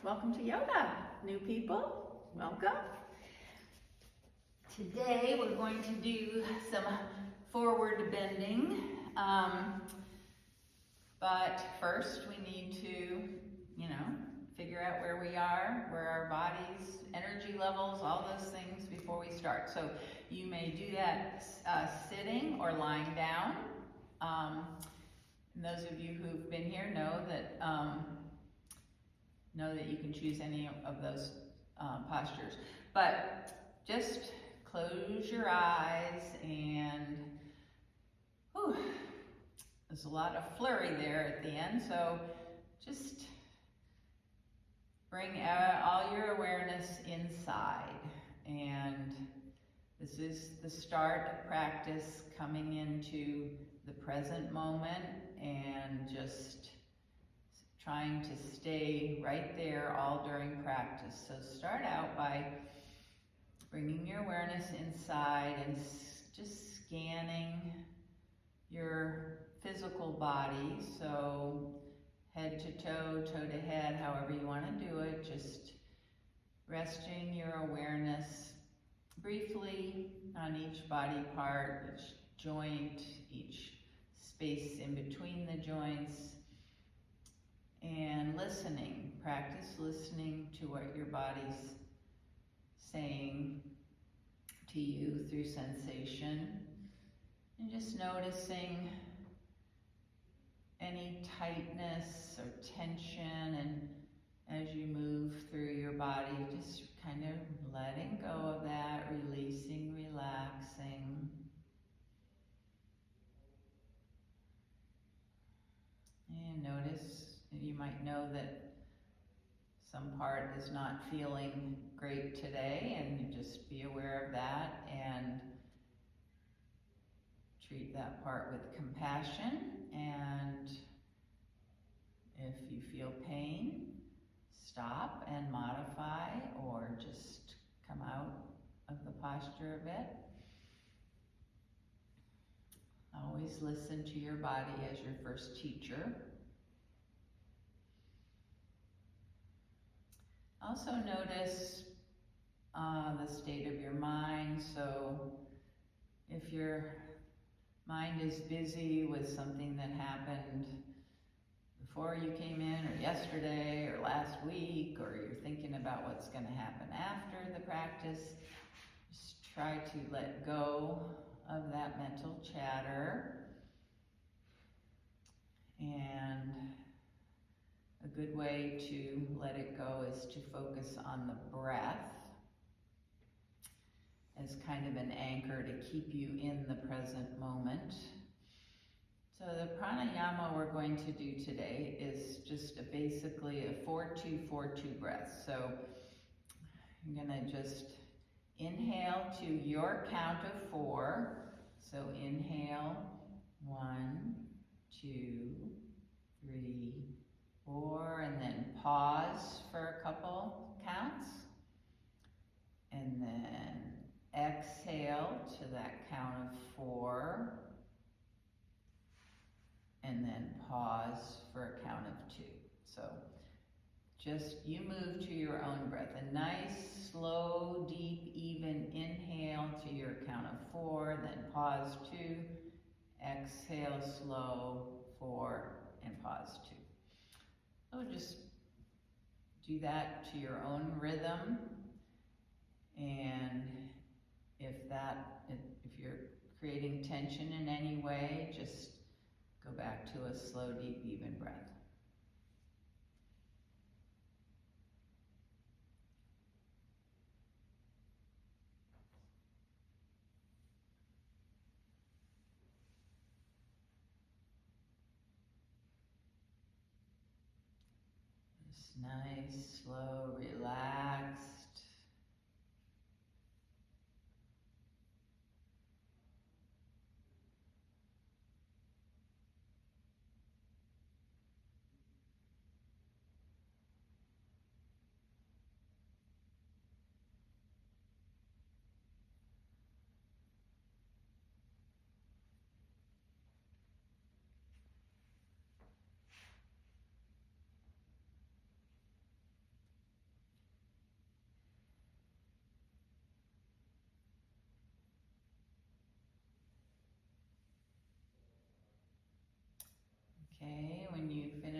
Welcome to yoga. New people, welcome. Today we're going to do some forward bending. But first we need to, figure out where we are, where our bodies, energy levels, all those things before we start. So you may do that sitting or lying down. And those of you who've been here know that you can choose any of those postures. But just close your eyes and there's a lot of flurry there at the end, so just bring all your awareness inside. And this is the start of practice, coming into the present moment and just trying to stay right there all during practice. So start out by bringing your awareness inside and just scanning your physical body. So head to toe, toe to head, however you want to do it. Just resting your awareness briefly on each body part, each joint, each space in between the joints. And listening, practice listening to what your body's saying to you through sensation. And just noticing any tightness or tension, and as you move through your body, just kind of letting go of that, releasing, relaxing. And notice, you might know that some part is not feeling great today, and you just be aware of that and treat that part with compassion. And if you feel pain, stop and modify or just come out of the posture a bit. Always listen to your body as your first teacher. Also notice the state of your mind. So if your mind is busy with something that happened before you came in, or yesterday, or last week, or you're thinking about what's going to happen after the practice, just try to let go of that mental chatter. And a good way to let it go is to focus on the breath as kind of an anchor to keep you in the present moment. So the pranayama we're going to do today is just basically a 4-2-4-2 breath. So I'm going to just inhale to your count of 4. So inhale, 1, 2, 3, 4, and then pause for a couple counts. And then exhale to that count of 4. And then pause for a count of 2. So just you move to your own breath. A nice, slow, deep, even inhale to your count of 4, then pause 2, exhale slow, 4, and pause 2. So just do that to your own rhythm. And if you're creating tension in any way, just go back to a slow, deep, even breath. Just nice, slow, relaxed.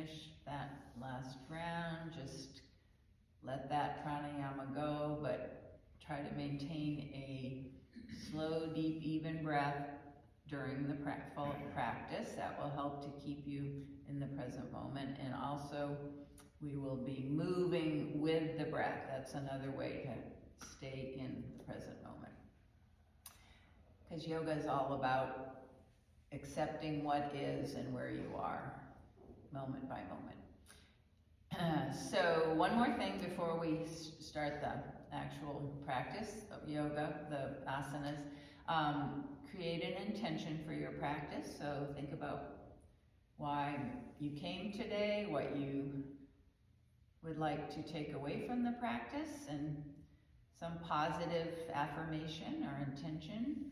finish that last round, just let that pranayama go, but try to maintain a slow, deep, even breath during the full practice. That will help to keep you in the present moment. And also, we will be moving with the breath. That's another way to stay in the present moment. Because yoga is all about accepting what is and where you are, moment by moment. So one more thing before we start the actual practice of yoga, the asanas. Create an intention for your practice. So think about why you came today, what you would like to take away from the practice, and some positive affirmation or intention.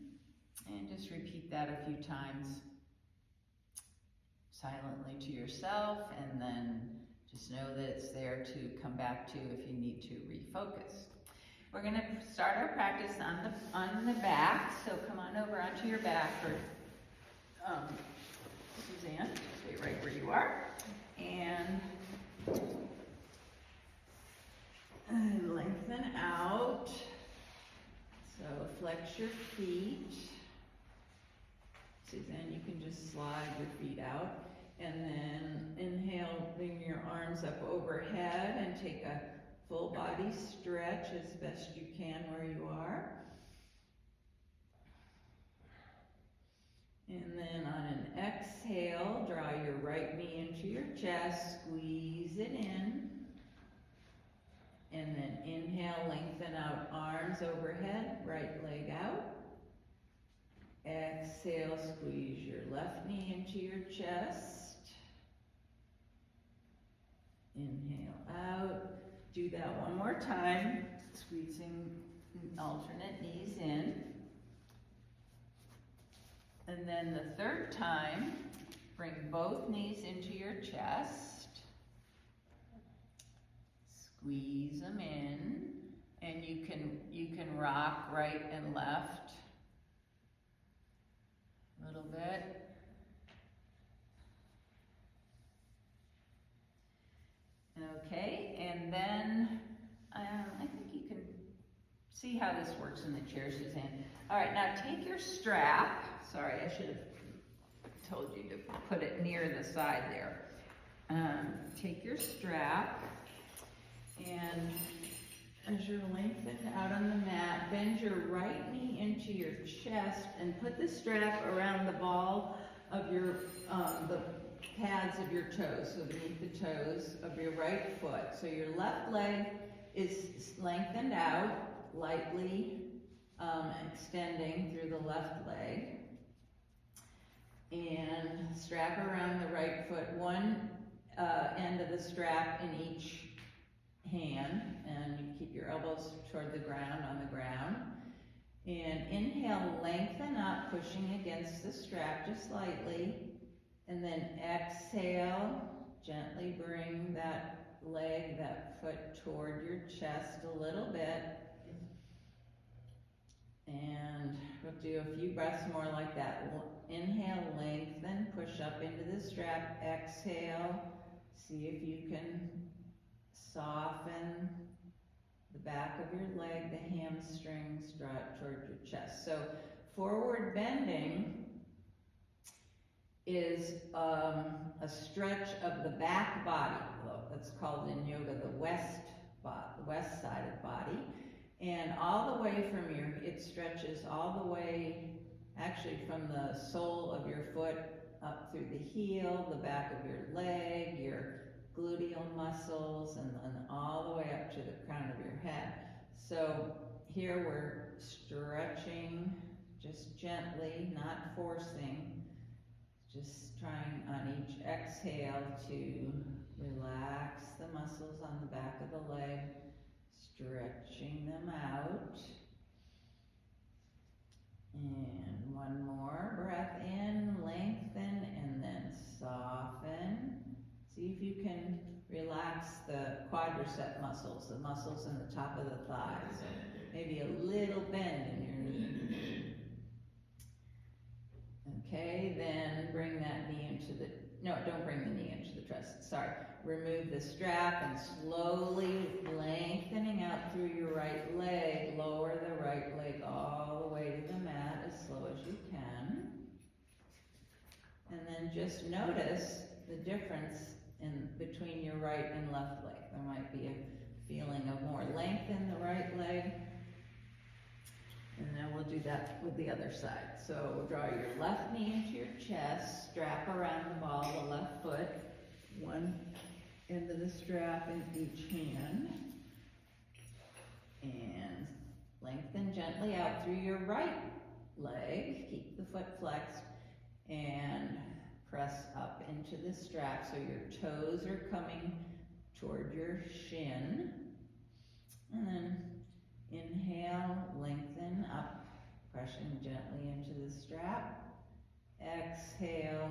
And just repeat that a few times silently to yourself, and then just know that it's there to come back to if you need to refocus. We're going to start our practice on the back, so come on over onto your back, or Suzanne, stay right where you are, and lengthen out. So flex your feet. Suzanne, you can just slide your feet out, and then inhale, bring your arms up overhead and take a full body stretch as best you can where you are. And then on an exhale, draw your right knee into your chest, squeeze it in. And then inhale, lengthen out, arms overhead, right leg out. Exhale, squeeze your left knee into your chest. Inhale out. Do that one more time, squeezing alternate knees in. And then the third time, bring both knees into your chest. Squeeze them in. And you can rock right and left a little bit. Okay, and then I think you can see how this works in the chair, Suzanne. All right, now take your strap. Sorry, I should have told you to put it near the side there. Take your strap, and as you're lengthened out on the mat, bend your right knee into your chest and put the strap around the ball of your, the pads of your toes, so beneath the toes of your right foot. So your left leg is lengthened out, lightly extending through the left leg. And strap around the right foot, one end of the strap in each hand, and you keep your elbows toward the ground, on the ground. And inhale, lengthen up, pushing against the strap just lightly. And then exhale, gently bring that leg, that foot toward your chest a little bit. And we'll do a few breaths more like that. Inhale, lengthen, push up into the strap. Exhale, see if you can soften the back of your leg, the hamstrings, draw it toward your chest. So forward bending is a stretch of the back body. That's called in yoga the west side of the body. And all the way from it stretches all the way, actually from the sole of your foot up through the heel, the back of your leg, your gluteal muscles, and then all the way up to the crown of your head. So here we're stretching just gently, not forcing, just trying on each exhale to relax the muscles on the back of the leg, stretching them out. And one more breath in, lengthen, and then soften. See if you can relax the quadricep muscles, the muscles in the top of the thighs. Maybe a little bend in your knee. Okay, then bring that knee into the no, don't bring the knee into the chest, sorry. Remove the strap and slowly lengthening out through your right leg. Lower the right leg all the way to the mat as slow as you can. And then just notice the difference in between your right and left leg. There might be a feeling of more length in the right leg. And then we'll do that with the other side. So draw your left knee into your chest, strap around the ball of the left foot, one end of the strap in each hand, and lengthen gently out through your right leg, keep the foot flexed, and press up into the strap so your toes are coming toward your shin, and then inhale, lengthen up, pressing gently into the strap. Exhale,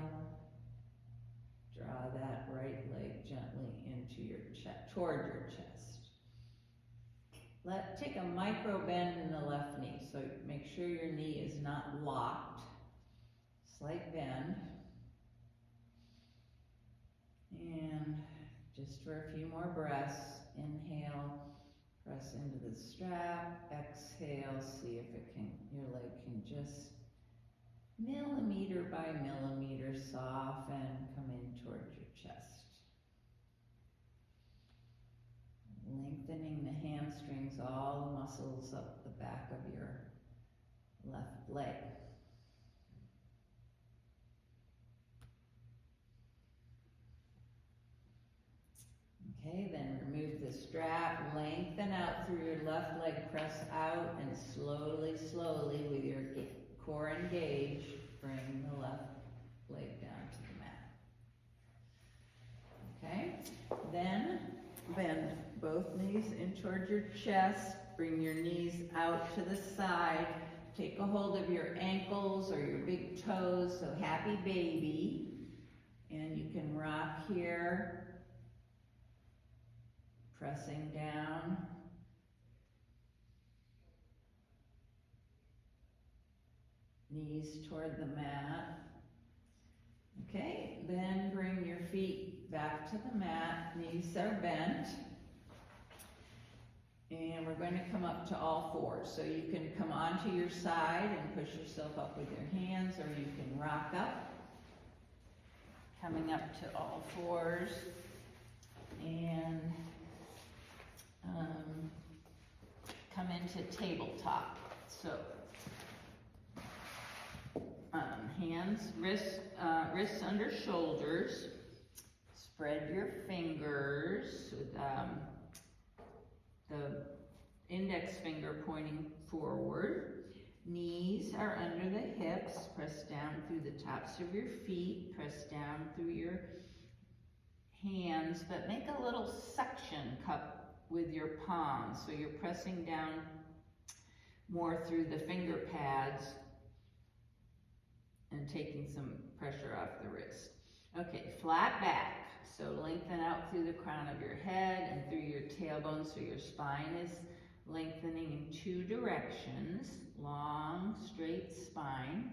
draw that right leg gently into your chest, toward your chest. Take a micro bend in the left knee, so make sure your knee is not locked. Slight bend. And just for a few more breaths, inhale. Press into the strap, exhale, see if your leg can just millimeter by millimeter soften, come in towards your chest. Lengthening the hamstrings, all the muscles up the back of your left leg. Okay, then remove the strap, lengthen out through your left leg, press out, and slowly, slowly, with your core engaged, bring the left leg down to the mat. Okay, then bend both knees in towards your chest, bring your knees out to the side, take a hold of your ankles or your big toes, so happy baby, and you can rock here, pressing down. Knees toward the mat. Okay, then bring your feet back to the mat. Knees are bent. And we're going to come up to all fours. So you can come onto your side and push yourself up with your hands, or you can rock up. Coming up to all fours. And come into tabletop. So, hands, wrists under shoulders. Spread your fingers with the index finger pointing forward. Knees are under the hips. Press down through the tops of your feet. Press down through your hands, but make a little suction cup with your palms, so you're pressing down more through the finger pads and taking some pressure off the wrist. Okay, flat back, so lengthen out through the crown of your head and through your tailbone, so your spine is lengthening in two directions, long, straight spine.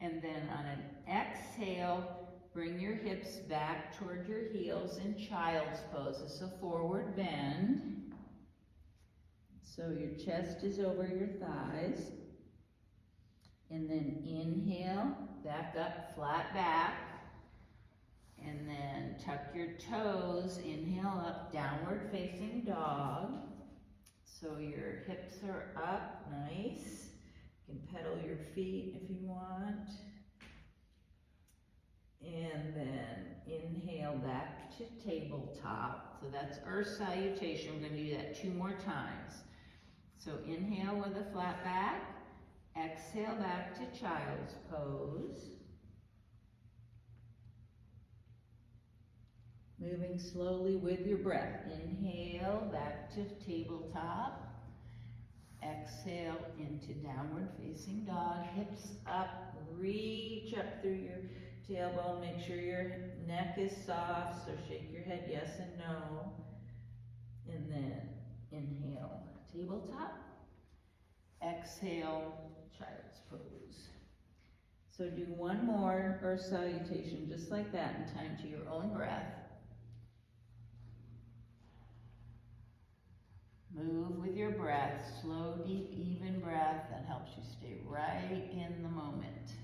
And then on an exhale, bring your hips back toward your heels in child's pose. It's a forward bend. So your chest is over your thighs. And then inhale, back up, flat back. And then tuck your toes, inhale up, downward facing dog. So your hips are up, nice. You can pedal your feet if you want. And then inhale back to tabletop. So that's Earth salutation. We're going to do that 2 more times. So inhale with a flat back. Exhale back to child's pose. Moving slowly with your breath. Inhale back to tabletop. Exhale into downward facing dog. Hips up. Reach up through your tailbone. Make sure your neck is soft. So shake your head yes and no. And then inhale tabletop. Exhale child's pose. So do one more earth salutation just like that in time to your own breath. Move with your breath, slow, deep, even breath that helps you stay right in the moment.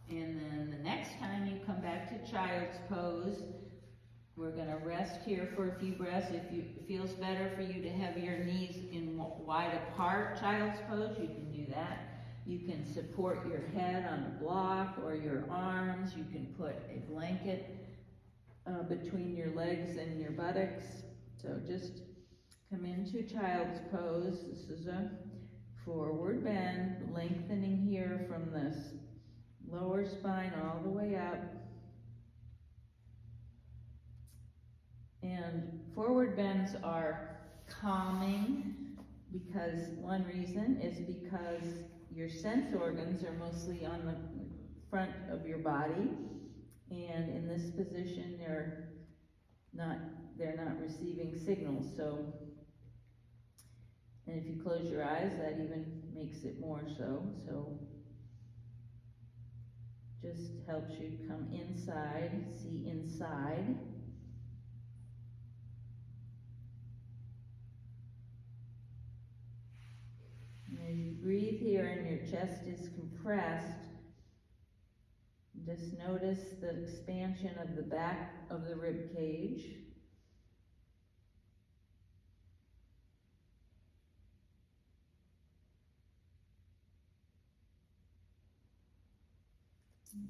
And then the next time you come back to child's pose, we're going to rest here for a few breaths. If it feels better for you to have your knees in wide apart, child's pose, you can do that. You can support your head on a block or your arms. You can put a blanket between your legs and your buttocks. So just come into child's pose. This is a forward bend, lengthening here from this lower spine all the way up. And forward bends are calming because one reason is because your sense organs are mostly on the front of your body, and in this position they're not receiving signals. So, and if you close your eyes, that even makes it more so. So just helps you come inside, see inside. And as you breathe here and your chest is compressed, just notice the expansion of the back of the rib cage.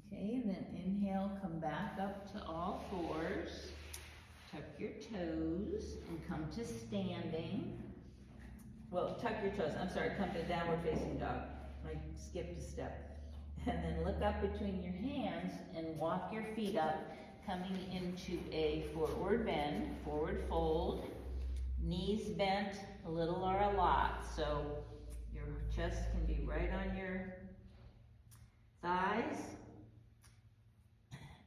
Okay, and then inhale, come back up to all fours. Tuck your toes and come to standing. Well, tuck your toes, I'm sorry, come to downward facing dog. I skipped a step. And then look up between your hands and walk your feet up, coming into a forward bend, forward fold. Knees bent a little or a lot, so your chest can be right on your thighs.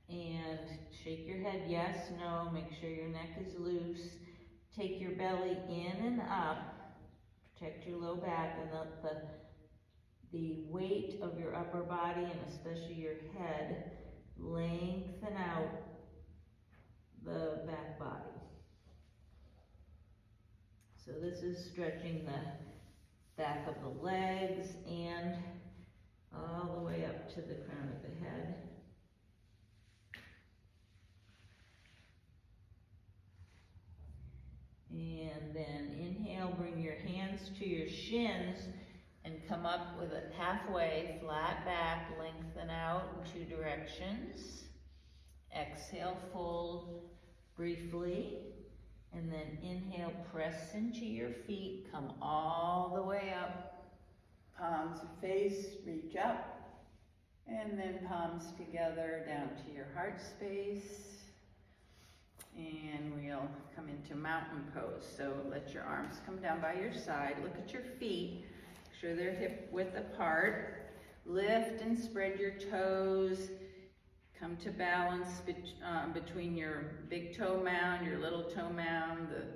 And shake your head yes, no, make sure your neck is loose. Take your belly in and up, protect your low back, and let the weight of your upper body and especially your head lengthen out the back body. So this is stretching the back of the legs and all the way up to the crown of the head. And then inhale, bring your hands to your shins and come up with it halfway, flat back, lengthen out in two directions. Exhale, fold briefly. And then inhale, press into your feet, come all the way up. Palms face, reach up. And then palms together down to your heart space. And we'll come into mountain pose. So let your arms come down by your side. Look at your feet. Make sure they're hip width apart. Lift and spread your toes. Come to balance between your big toe mound, your little toe mound, the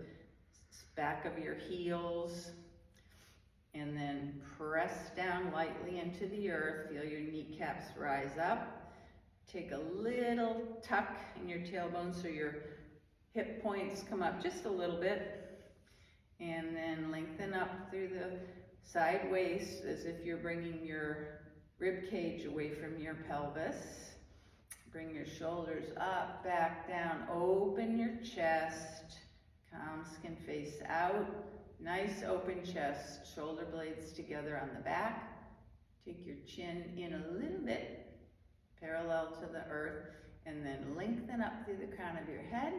back of your heels. And then press down lightly into the earth. Feel your kneecaps rise up. Take a little tuck in your tailbone so your hip points come up just a little bit, and then lengthen up through the side waist as if you're bringing your rib cage away from your pelvis. Bring your shoulders up, back, down, open your chest, palms can face out, nice open chest, shoulder blades together on the back. Take your chin in a little bit, parallel to the earth, and then lengthen up through the crown of your head.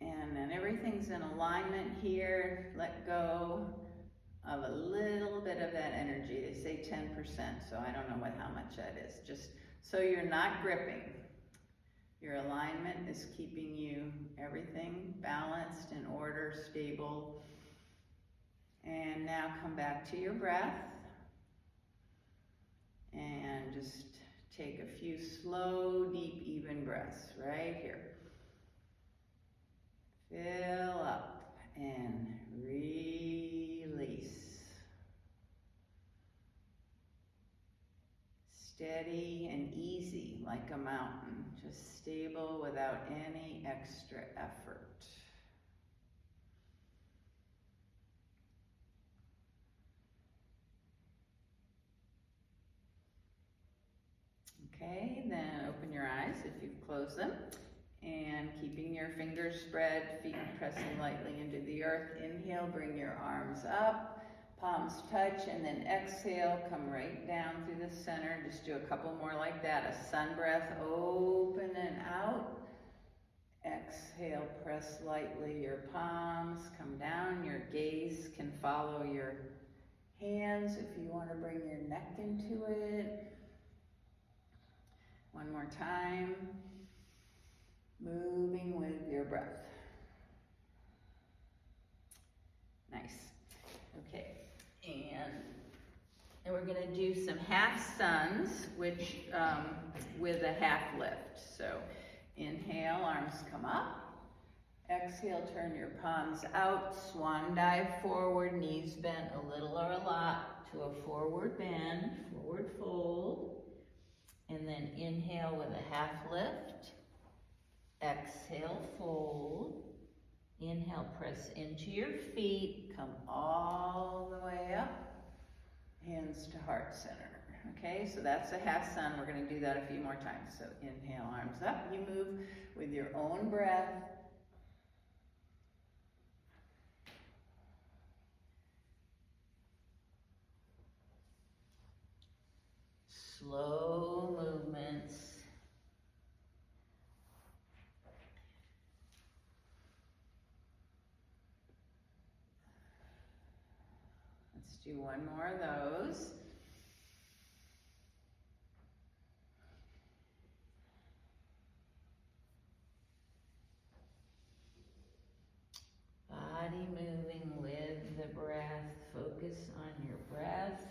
And then everything's in alignment here. Let go of a little bit of that energy. They say 10%, so I don't know how much that is. Just so you're not gripping. Your alignment is keeping you everything balanced, in order, stable. And now come back to your breath. And just take a few slow, deep, even breaths right here. Fill up and release. a mountain, just stable without any extra effort. Okay, then open your eyes if you've closed them. And keeping your fingers spread, feet pressing lightly into the earth. Inhale, bring your arms up, palms touch, and then exhale, come right down through the center. Just do a couple more like that. A sun breath, open and out. Exhale, press lightly your palms, come down. Your gaze can follow your hands if you want to bring your neck into it. One more time. Moving with your breath. Nice. Okay, and we're going to do some half suns, which with a half lift. So inhale, arms come up. Exhale, turn your palms out. Swan dive forward, knees bent a little or a lot to a forward bend, forward fold. And then inhale with a half lift. Exhale, fold. Inhale, press into your feet. Come all the way up. Hands to heart center. Okay, so that's a half sun. We're going to do that a few more times. So inhale, arms up. You move with your own breath. Slow movements. Let's do one more of those. Body moving with the breath. Focus on your breath.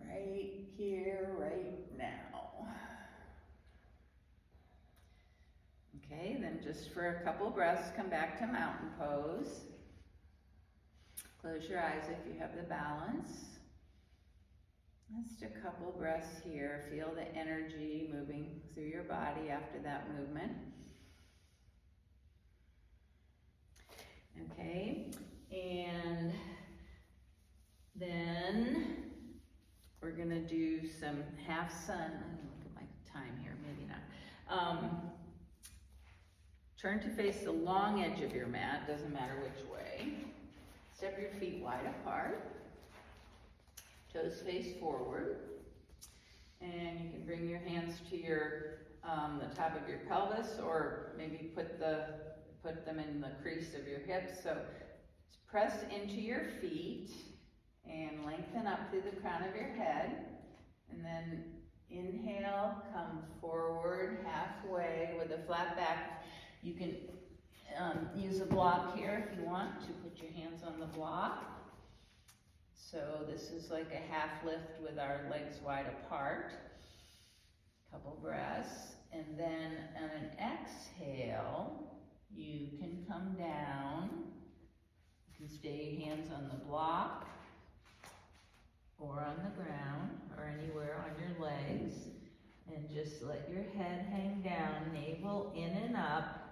Right here, right now. Okay, then just for a couple breaths, come back to mountain pose. Close your eyes if you have the balance. Just a couple breaths here. Feel the energy moving through your body after that movement. Okay, and then we're going to do some half sun. I'm going to look at my time here, maybe not. Turn to face the long edge of your mat, doesn't matter which way. Step your feet wide apart. Toes face forward. And you can bring your hands to your the top of your pelvis, or maybe put them in the crease of your hips. So press into your feet and lengthen up through the crown of your head. And then inhale, come forward halfway with a flat back. You can use a block here if you want to put your hands on the block. So this is like a half lift with our legs wide apart. Couple breaths. And then on an exhale, you can come down. You can stay hands on the block or on the ground or anywhere on your legs. And just let your head hang down, navel in and up.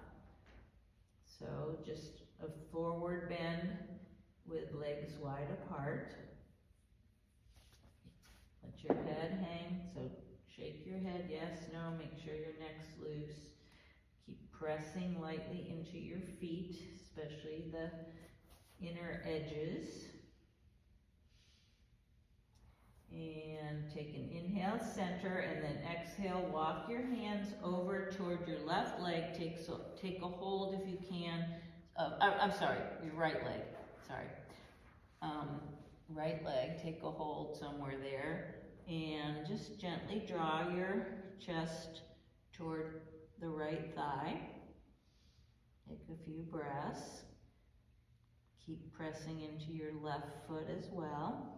So just a forward bend with legs wide apart. Let your head hang, so shake your head, yes, no, make sure your neck's loose. Keep pressing lightly into your feet, especially the inner edges. And take an inhale, center, and then exhale, walk your hands over toward your left leg. Take a hold if you can. I'm sorry, your right leg, sorry. Right leg, take a hold somewhere there. And just gently draw your chest toward the right thigh. Take a few breaths. Keep pressing into your left foot as well.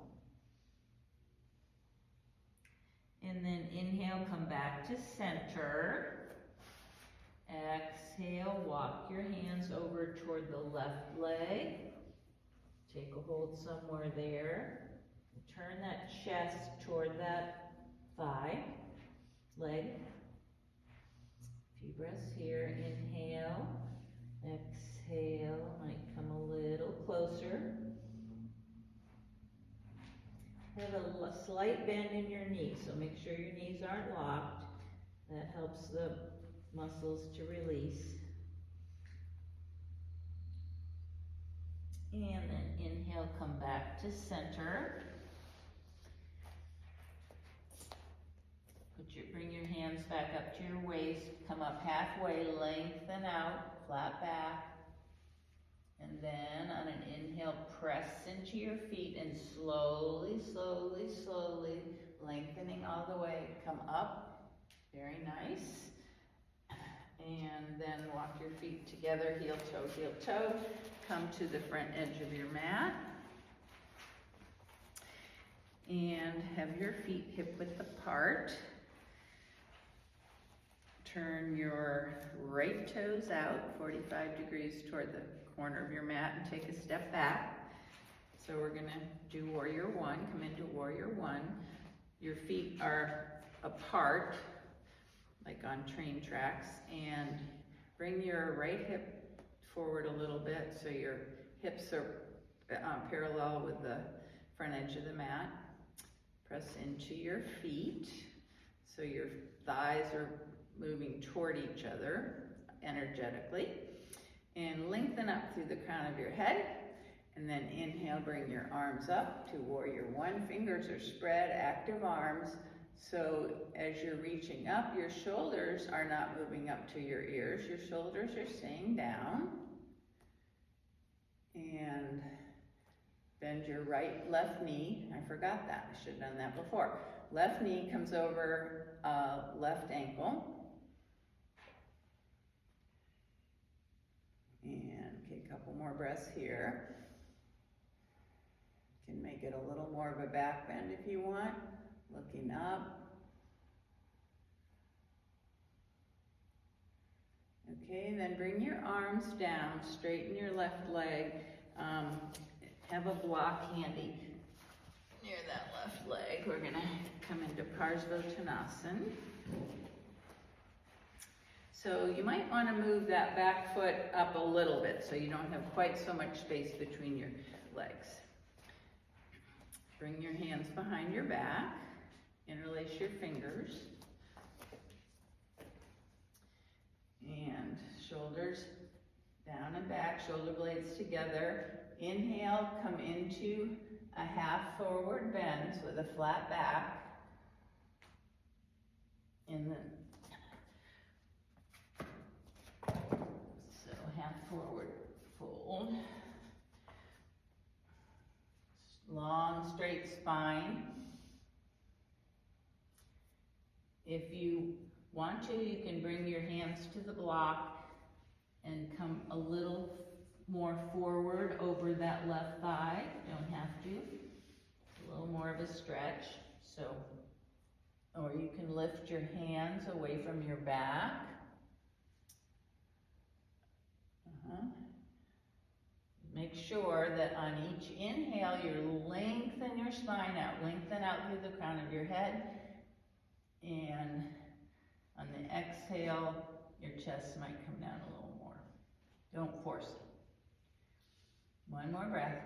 And then inhale, come back to center. Exhale, walk your hands over toward the left leg. Take a hold somewhere there. Turn that chest toward that thigh. leg. A few breaths here. Inhale, exhale, might come a little closer. Have a slight bend in your knees, so make sure your knees aren't locked. That helps the muscles to release. And then inhale, come back to center. Bring your hands back up to your waist, come up halfway, lengthen out, flat back. And then on an inhale, press into your feet and slowly, slowly, slowly, lengthening all the way, come up, very nice. And then walk your feet together, heel toe, come to the front edge of your mat. And have your feet hip width apart. Turn your right toes out 45 degrees toward the corner of your mat and take a step back. So we're gonna do warrior one, come into warrior one. Your feet are apart, like on train tracks, and bring your right hip forward a little bit so your hips are parallel with the front edge of the mat. Press into your feet so your thighs are moving toward each other energetically, and lengthen up through the crown of your head. And then inhale, bring your arms up to warrior one. Fingers are spread, active arms. So as you're reaching up, your shoulders are not moving up to your ears. Your shoulders are staying down. And bend your left knee. I forgot that, I should have done that before. Left knee comes over left ankle. And okay, a couple more breaths here. You can make it a little more of a back bend if you want. Looking up. Okay, then bring your arms down, straighten your left leg. Have a block handy near that left leg. We're gonna come into Parsvottanasana. So you might want to move that back foot up a little bit so you don't have quite so much space between your legs. Bring your hands behind your back, interlace your fingers, and shoulders down and back, shoulder blades together. Inhale, come into a half forward bend with a flat back. And then half forward fold. Long straight spine. If you want to, you can bring your hands to the block and come a little more forward over that left thigh. You don't have to. A little more of a stretch. So, or you can lift your hands away from your back. Make sure that on each inhale, you lengthen your spine out. Lengthen out through the crown of your head. And on the exhale, your chest might come down a little more. Don't force it. One more breath.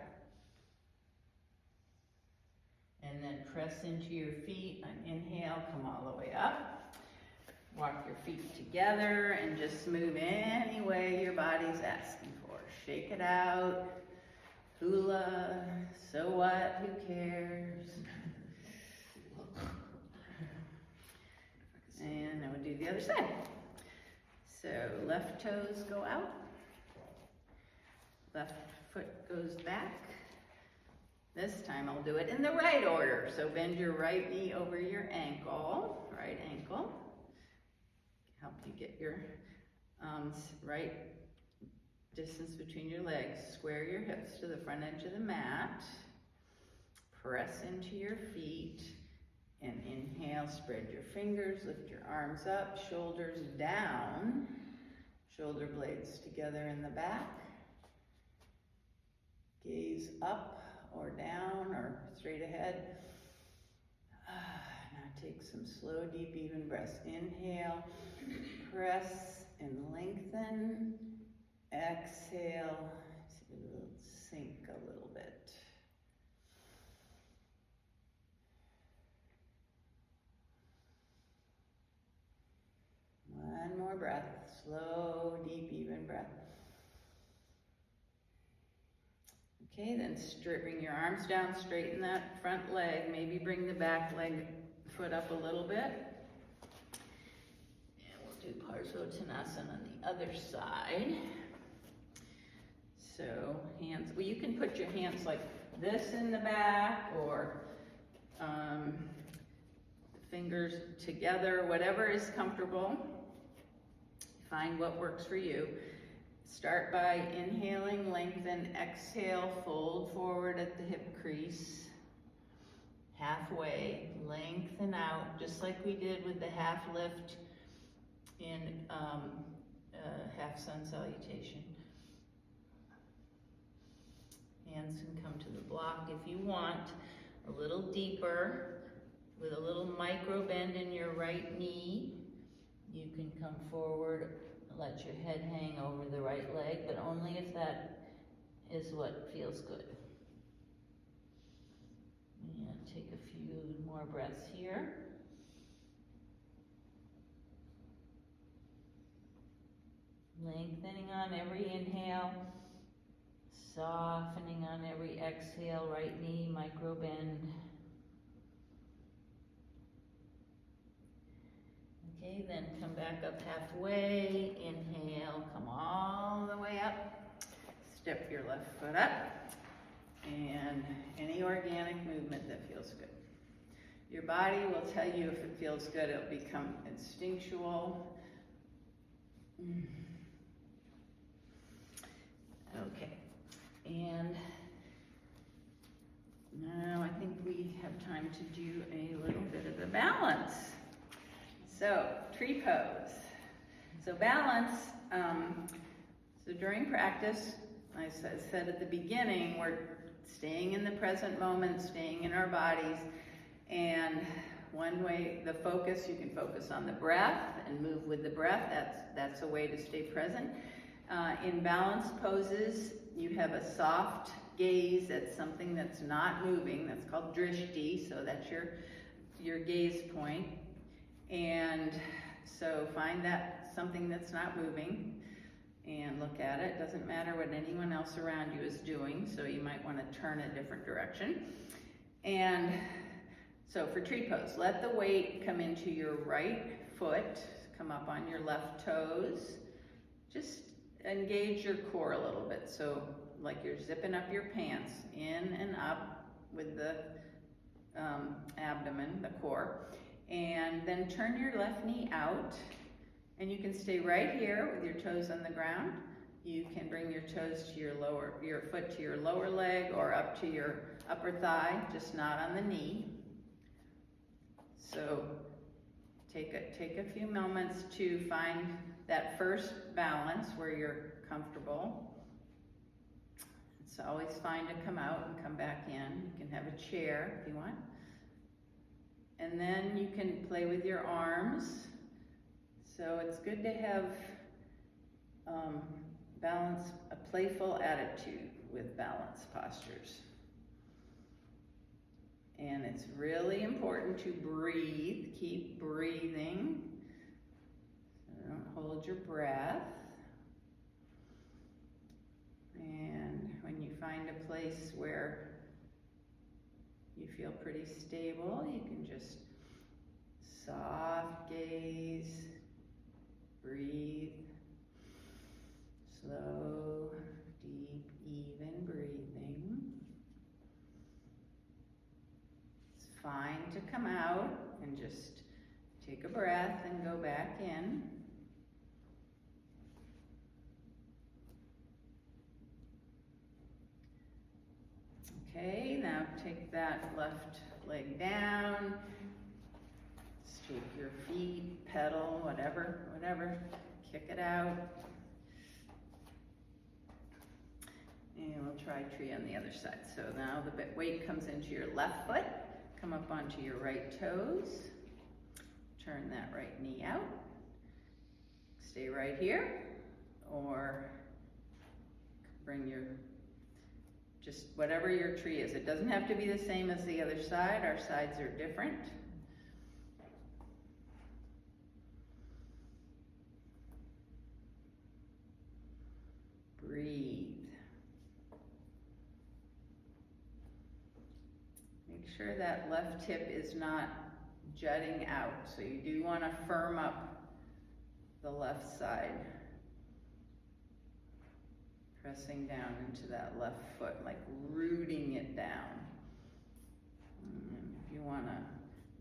And then press into your feet. On inhale, come all the way up. Walk your feet together and just move any way your body's asking for. Shake it out. Hula. So what? Who cares? And then we'll do the other side. So left toes go out. Left foot goes back. This time I'll do it in the right order. So bend your right knee over your ankle, right ankle. Help you get your right distance between your legs. Square your hips to the front edge of the mat. Press into your feet. And inhale, spread your fingers, lift your arms up, shoulders down. Shoulder blades together in the back. Gaze up or down or straight ahead. Now take some slow, deep, even breaths. Inhale, press and lengthen. Exhale, sink a little bit. One more breath, slow, deep, even breath. Okay, then bring your arms down, straighten that front leg, maybe bring the back leg, foot up a little bit. And we'll do Parsvottanasana on the other side. So hands, well, you can put your hands like this in the back, or fingers together, whatever is comfortable. Find what works for you. Start by inhaling, lengthen, exhale, fold forward at the hip crease. Halfway, lengthen out, just like we did with the half lift in half sun salutation. Hands can come to the block if you want, a little deeper, with a little micro bend in your right knee. You can come forward, let your head hang over the right leg, but only if that is what feels good. And take a few more breaths here. Lengthening on every inhale, softening on every exhale, right knee, micro bend. Okay, then come back up halfway, inhale, come all the way up, step your left foot up, and any organic movement that feels good. Your body will tell you if it feels good, it'll become instinctual. Okay, and now I think we have time to do a little bit of the balance. So, tree pose. So balance, so during practice, I said at the beginning, we're staying in the present moment, staying in our bodies, and one way, the focus, you can focus on the breath and move with the breath. That's a way to stay present. In balanced poses, you have a soft gaze at something that's not moving. That's called drishti, so that's your gaze point. And so find that something that's not moving and look at it. Doesn't matter what anyone else around you is doing, so you might want to turn a different direction. And so for tree pose, let the weight come into your right foot, come up on your left toes. Just engage your core a little bit. So like you're zipping up your pants, in and up with the abdomen, the core. And then turn your left knee out, and you can stay right here with your toes on the ground. You can bring your toes to your foot to your lower leg or up to your upper thigh, just not on the knee. So take a few moments to find that first balance where you're comfortable. It's always fine to come out and come back in. You can have a chair if you want. And then you can play with your arms. So it's good to have balance, a playful attitude with balance postures. And it's really important to breathe, keep breathing. So don't hold your breath. And when you find a place where you feel pretty stable, you can just soft gaze, breathe, slow, deep, even breathing. It's fine to come out and just take a breath and go back in. Okay, now take that left leg down. Just take your feet, pedal, whatever, kick it out. And we'll try tree on the other side. So now the weight comes into your left foot, come up onto your right toes. turn that right knee out. Stay right here, or bring your, just whatever your tree is. It doesn't have to be the same as the other side. Our sides are different. Breathe. Make sure that left hip is not jutting out. So you do want to firm up the left side. Pressing down into that left foot, like rooting it down. And if you want to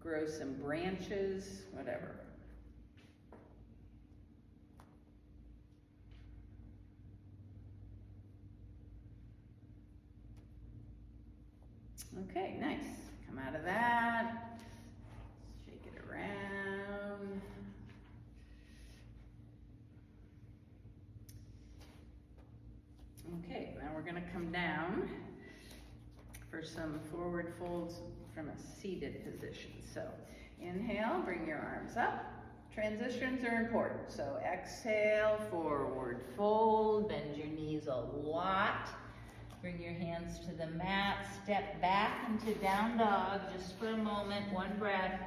grow some branches, whatever. Okay, nice. Come out of that. Shake it around. Okay, now we're going to come down for some forward folds from a seated position. So inhale, bring your arms up. Transitions are important. So exhale, forward fold, bend your knees a lot. Bring your hands to the mat, step back into down dog just for a moment, one breath.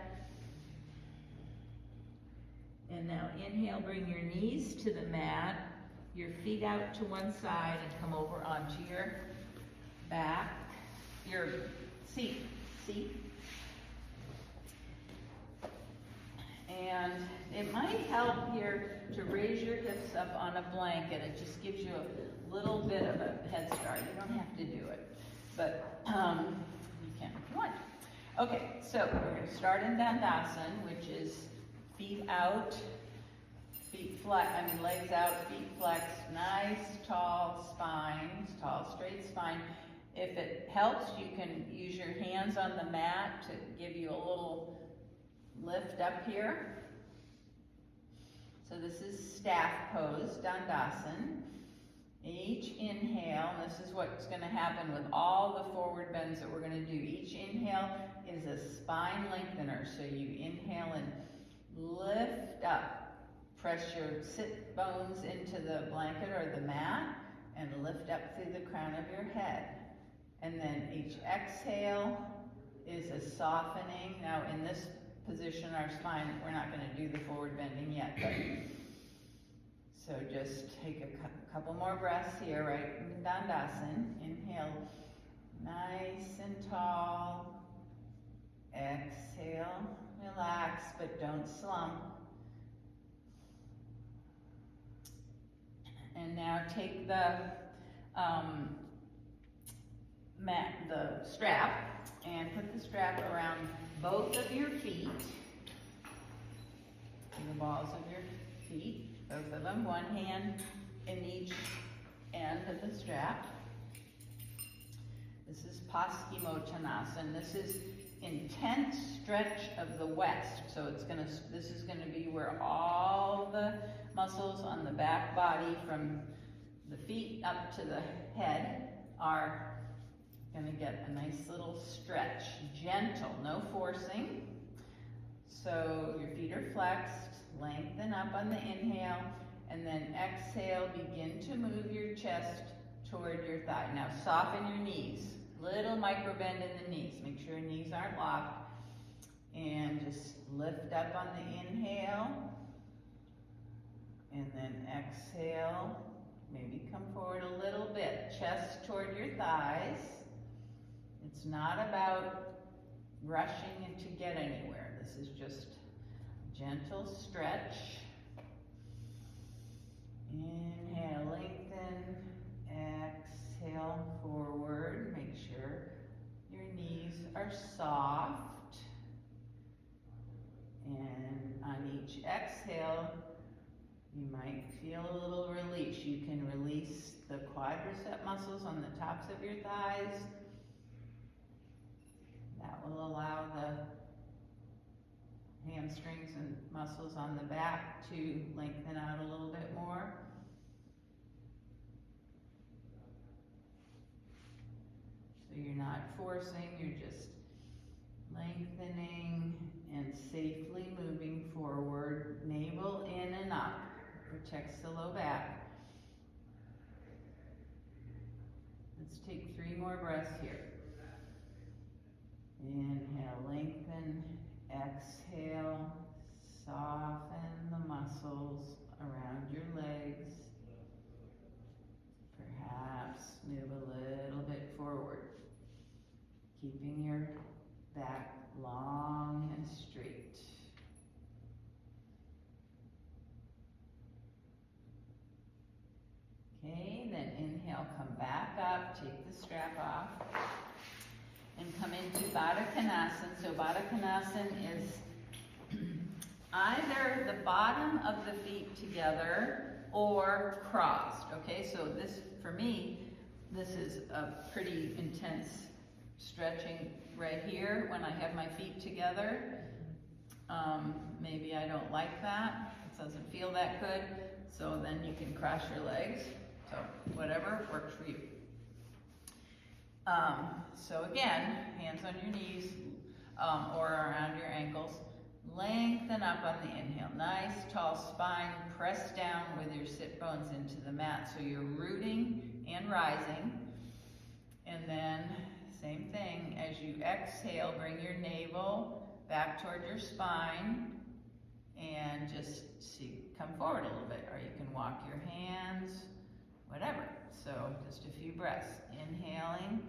And now inhale, bring your knees to the mat, your feet out to one side and come over onto your back, your seat. And it might help here to raise your hips up on a blanket. It just gives you a little bit of a head start. You don't have to do it, but you can if you want. Okay, so we're going to start in Dandasana, which is feet out, feet flex, legs out, feet flexed, nice tall spine, tall straight spine. If it helps, you can use your hands on the mat to give you a little lift up here. So this is staff pose, Dandasana. Each inhale, and this is what's going to happen with all the forward bends that we're going to do. Each inhale is a spine lengthener. So you inhale and lift up. Press your sit bones into the blanket or the mat and lift up through the crown of your head. And then each exhale is a softening. Now in this position, our spine, we're not going to do the forward bending yet, but so just take a couple more breaths here, right in Dandasana. Inhale, nice and tall. Exhale, relax, but don't slump. And now take the strap and put the strap around both of your feet, and the balls of your feet, both of them, one hand in each end of the strap. This is Paschimottanasana. This is intense stretch of the west. So this is gonna be where all the muscles on the back body from the feet up to the head are gonna get a nice little stretch. Gentle, no forcing. So your feet are flexed, lengthen up on the inhale, and then exhale, begin to move your chest toward your thigh. Now soften your knees. Little micro bend in the knees. Make sure your knees aren't locked. And just lift up on the inhale. And then exhale. Maybe come forward a little bit. Chest toward your thighs. It's not about rushing to get anywhere. This is just gentle stretch. Inhale, lengthen. Exhale, forward. Make sure your knees are soft. And on each exhale, you might feel a little release. You can release the quadricep muscles on the tops of your thighs. That will allow the hamstrings and muscles on the back to lengthen out a little bit more. So you're not forcing, you're just lengthening and safely moving protects the low back. Let's take 3 more breaths here. Inhale, lengthen, exhale, soften the muscles around your legs. Perhaps move a little bit forward, keeping your back long and straight. Okay, then inhale, come back up, take the strap off, and come into Baddha Konasana. So Baddha Konasana is either the bottom of the feet together or crossed, okay? So this, for me, this is a pretty intense stretching right here when I have my feet together. Maybe I don't like that. It doesn't feel that good. So then you can cross your legs. So whatever works for you. So again, hands on your knees or around your ankles. Lengthen up on the inhale. Nice tall spine. Press down with your sit bones into the mat. So you're rooting and rising. And then same thing, as you exhale, bring your navel back toward your spine and just come forward a little bit. Or you can walk your hands, whatever. So just a few breaths. Inhaling,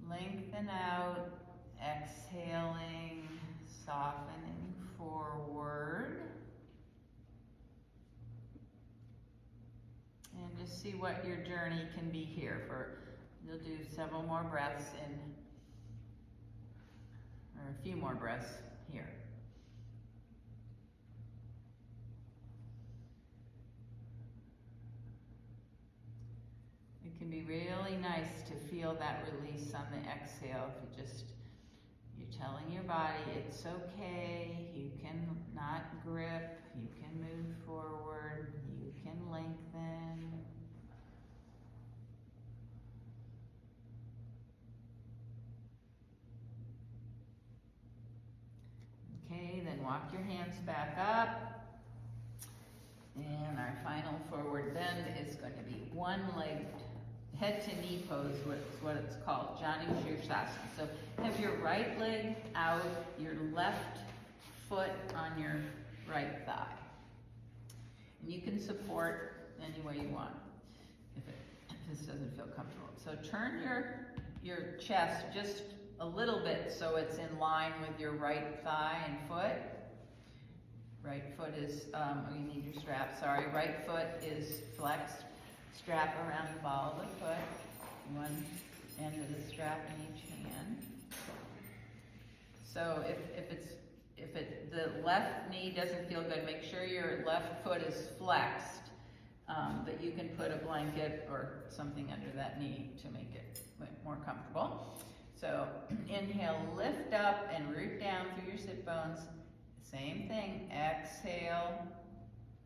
lengthen out, exhaling, softening forward. And just see what your journey can be here. You'll do several more breaths or a few more breaths here. It can be really nice to feel that release on the exhale. If you're telling your body it's okay, you can not grip, you can move forward, you can lengthen. Okay, then walk your hands back up. And our final forward bend is going to be one-legged head to knee pose, what it's called, Janu Shirsasana. So have your right leg out, your left foot on your right thigh. And you can support any way you want if this doesn't feel comfortable. So turn your chest just a little bit so it's in line with your right thigh and foot. Right foot is, you need your strap, sorry. Right foot is flexed. Strap around the ball of the foot. One end of the strap in each hand. So if the left knee doesn't feel good, make sure your left foot is flexed. But you can put a blanket or something under that knee to make it more comfortable. So inhale, lift up and root down through your sit bones. Same thing, exhale,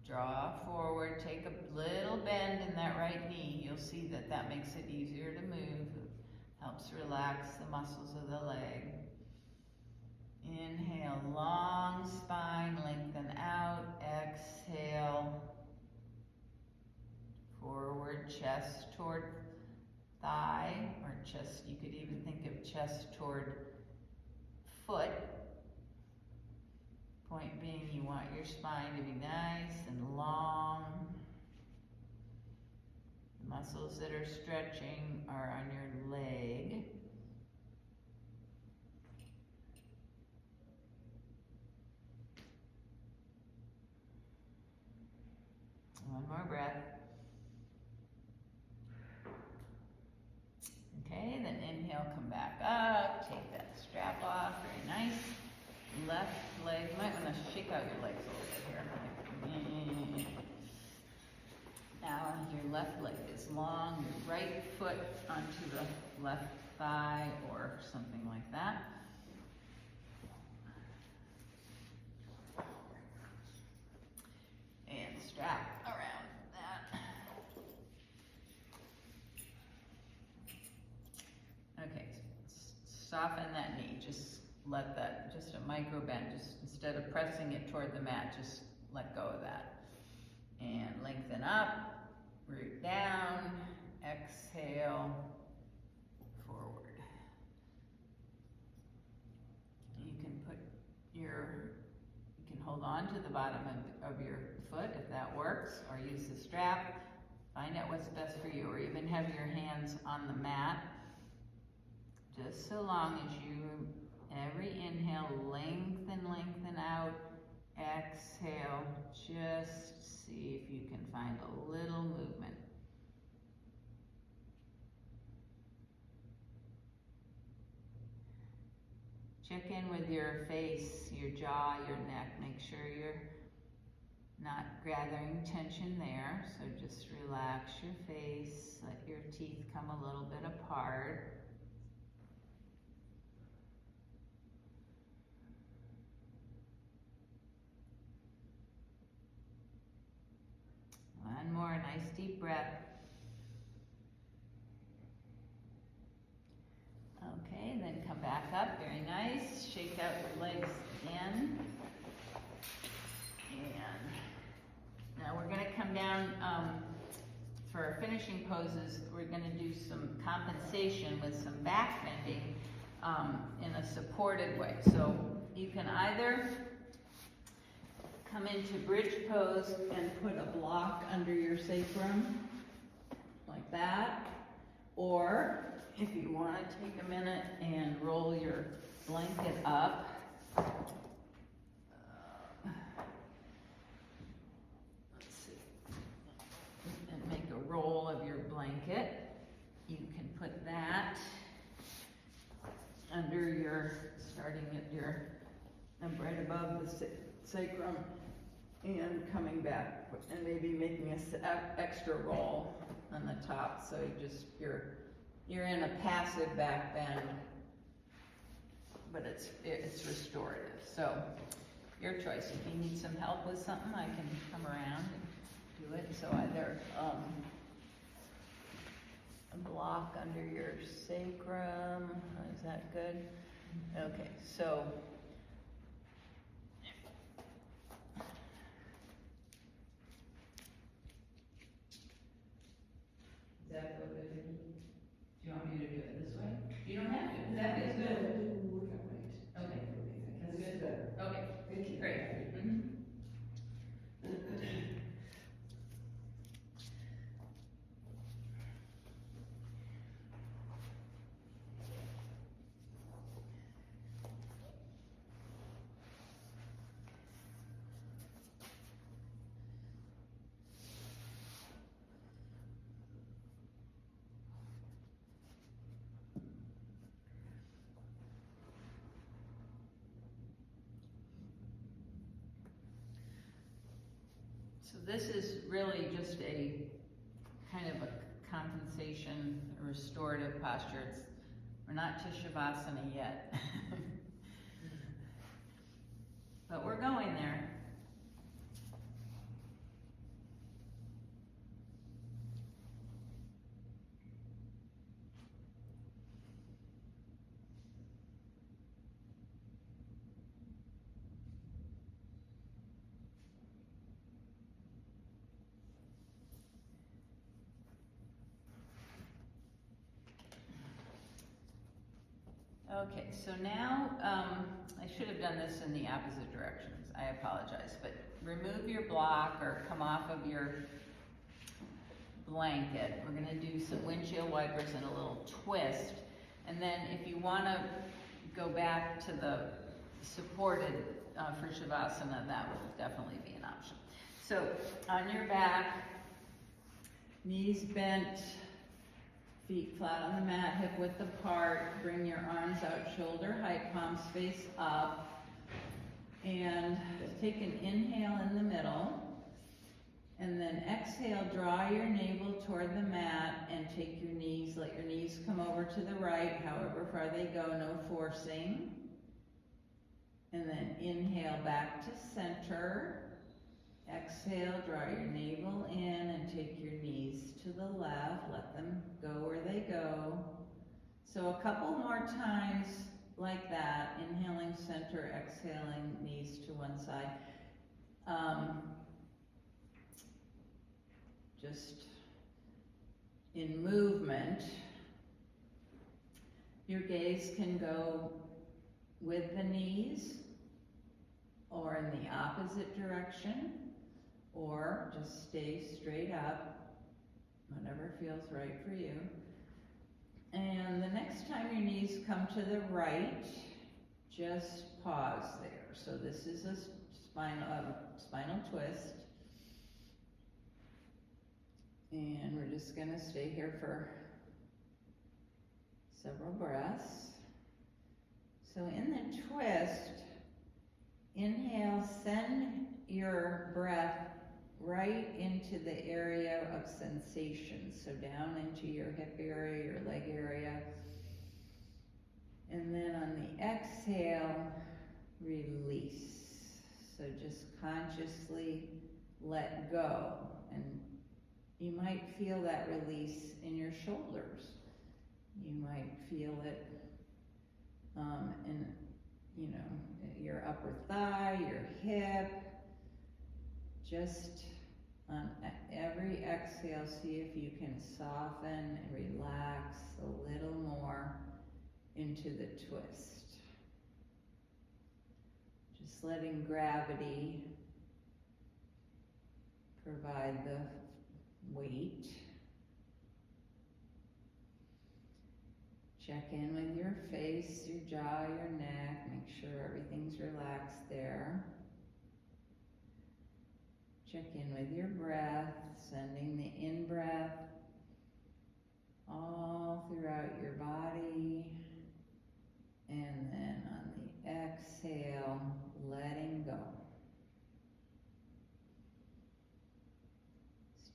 draw forward, take a little bend in that right knee. You'll see that makes it easier to move, helps relax the muscles of the leg. Inhale, long spine, lengthen out, exhale, forward, chest toward thigh, or chest, you could even think of chest toward foot. Point being, you want your spine to be nice and long. The muscles that are stretching are on your leg. One more breath. Okay, then inhale, come back up, take that strap off, very nice. Left leg, you might want to shake out your legs a little bit here. Now your left leg is long, your right foot onto the left thigh or something like that. And strap around that. Okay, soften that knee, just let that, just a micro bend, just instead of pressing it toward the mat, just let go of that. And lengthen up, root down, exhale, forward. You can hold on to the bottom of your foot if that works, or use the strap. Find out what's best for you, or even have your hands on the mat. Just so long as you, every inhale, lengthen out, exhale, just see if you can find a little movement. Check in with your face, your jaw, your neck. Make sure you're not gathering tension there. So just relax your face, let your teeth come a little bit apart. One more, nice deep breath. Okay, then come back up, very nice. Shake out your legs again. And now we're gonna come down for our finishing poses. We're gonna do some compensation with some back bending in a supported way. So you can either come into bridge pose and put a block under your sacrum, like that. Or if you want to take a minute and roll your blanket up. Let's see. And make a roll of your blanket. You can put that under your, starting at your, right above the sacrum, and coming back, and maybe making an extra roll on the top, so you're in a passive back bend, but it's restorative. So your choice. If you need some help with something, I can come around and do it. So either a block under your sacrum. Is that good? Okay, so does that feel good? Do you want me to do it this way? You don't have to. That feels good. It didn't work out right. Okay. That's That's good. better. Okay. Thank you. Great. So this is really just a kind of a compensation, a restorative posture. We're not to Shavasana yet. But we're going there. Okay, so now, I should have done this in the opposite directions. I apologize, but remove your block or come off of your blanket. We're gonna do some windshield wipers and a little twist. And then if you wanna go back to the supported for Shavasana, that will definitely be an option. So on your back, knees bent, feet flat on the mat, hip width apart, bring your arms out shoulder height, palms face up, and take an inhale in the middle, and then exhale, draw your navel toward the mat and take your knees, let your knees come over to the right, however far they go, no forcing. And then inhale back to center. Exhale, draw your navel in and take your knees to the left. Let them go where they go. So a couple more times like that. Inhaling center, exhaling knees to one side. just in movement. Your gaze can go with the knees or in the opposite direction, or just stay straight up, whatever feels right for you. And the next time your knees come to the right, just pause there. So this is a spinal twist. And we're just gonna stay here for several breaths. So in the twist, inhale, send your breath right into the area of sensation. So down into your hip area, your leg area. And then on the exhale, release. So just consciously let go. And you might feel that release in your shoulders. You might feel it in, your upper thigh, your hip. Just on every exhale, see if you can soften and relax a little more into the twist. Just letting gravity provide the weight. Check in with your face, your jaw, your neck. Make sure everything's relaxed there. Check in with your breath, sending the in-breath all throughout your body. And then on the exhale, letting go.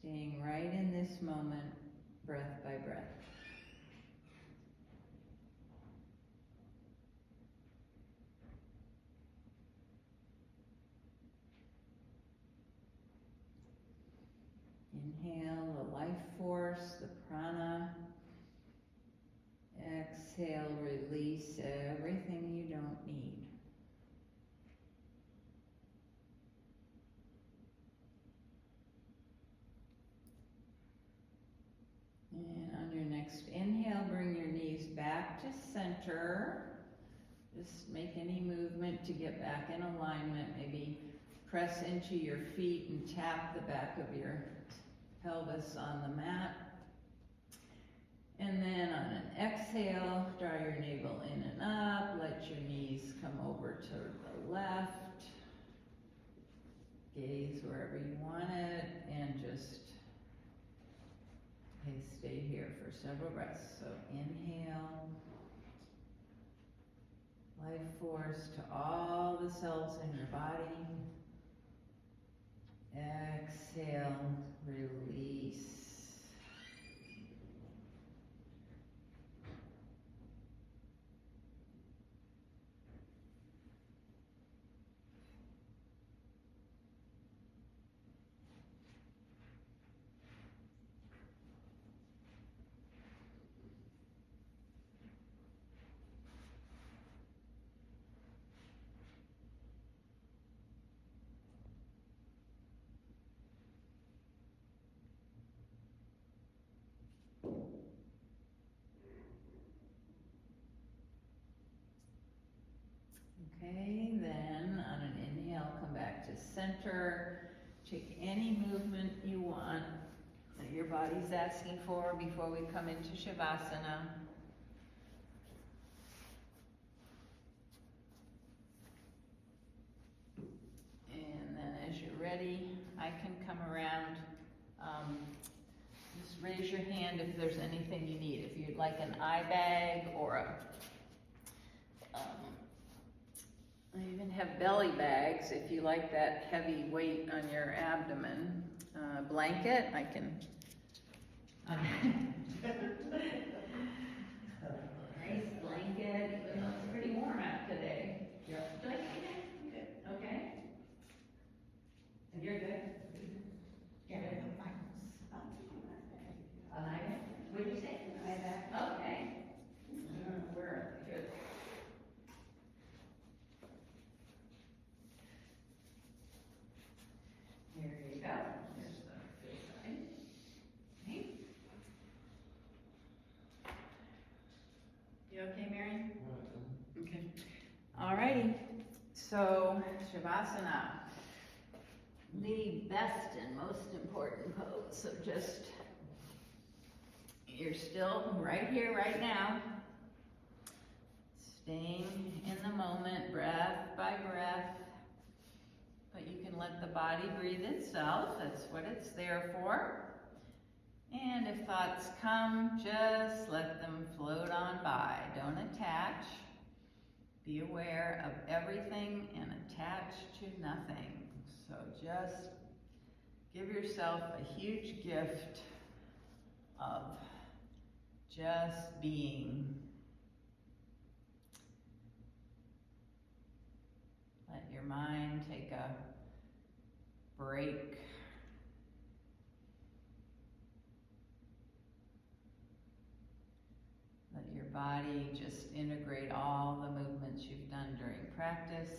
Staying right in this moment, breath by breath. Inhale the life force, the prana. Exhale, release everything you don't need. And on your next inhale, bring your knees back to center. Just make any movement to get back in alignment. Maybe press into your feet and tap the back of your pelvis on the mat. And then on an exhale, draw your navel in and up. Let your knees come over to the left. Gaze wherever you want it, and just stay here for several breaths. So inhale, life force to all the cells in your body. Exhale, release. Okay, then on an inhale, come back to center. Take any movement you want that your body's asking for before we come into Shavasana. And then as you're ready, I can come around. Just raise your hand if there's anything you need. If you'd like an eye bag or a I even have belly bags if you like that heavy weight on your abdomen. Blanket, I can. Nice blanket, even though it's pretty warm out today. Yeah. Do I see that? Okay. And you're good? Yeah. An eye bag? What'd you say? Eye bag. Okay. Where are they? Good. Here you go. Here's the good side. So, Shavasana, the best and most important pose. So just, you're still right here, right now. Staying in the moment, breath by breath. But you can let the body breathe itself. That's what it's there for. And if thoughts come, just let them float on by. Don't attach. Be aware of everything and attach to nothing. So just give yourself a huge gift of just being. Let your mind take a break. Let your body just integrate all the movements you've done during practice.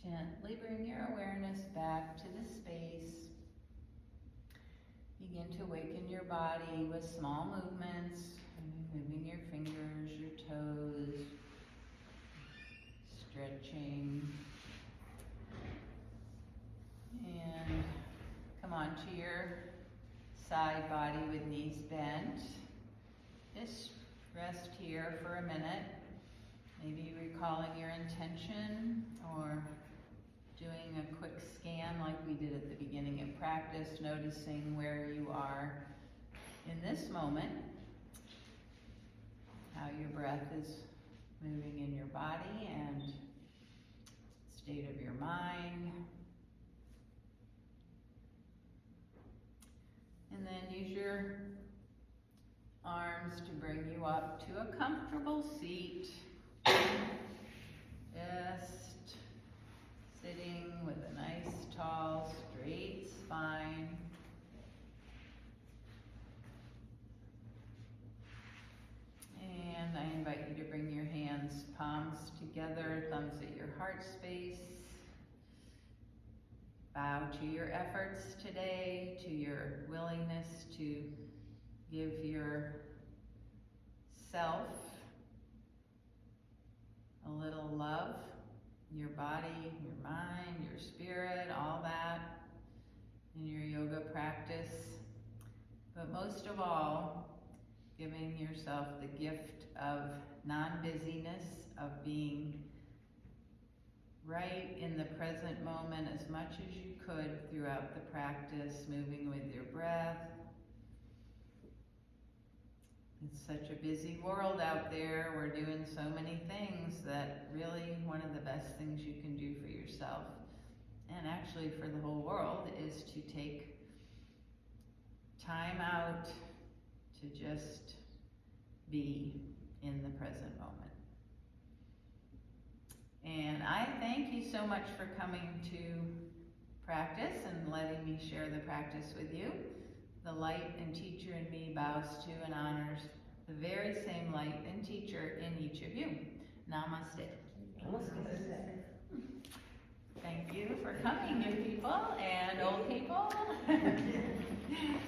Gently bring your awareness back to the space. Begin to awaken your body with small movements, moving your fingers, your toes, stretching. And come onto your side body with knees bent. Just rest here for a minute. Maybe recalling your intention or doing a quick scan like we did at the beginning of practice, noticing where you are in this moment. how your breath is moving in your body and state of your mind. And then use your arms to bring you up to a comfortable seat. Just sitting with a nice, tall, straight spine. And I invite you to bring your hands, palms together, thumbs at your heart space. Bow to your efforts today, to your willingness to give yourself a little love, your body, your mind, your spirit, all that in your yoga practice. But most of all, giving yourself the gift of non-busyness, of being right in the present moment as much as you could throughout the practice, moving with your breath. It's such a busy world out there. We're doing so many things that really one of the best things you can do for yourself, and actually for the whole world, is to take time out to just be in the present moment. And I thank you so much for coming to practice and letting me share the practice with you. The light and teacher in me bows to and honors the very same light and teacher in each of you. Namaste. Namaste. Thank you for coming, new people and old people.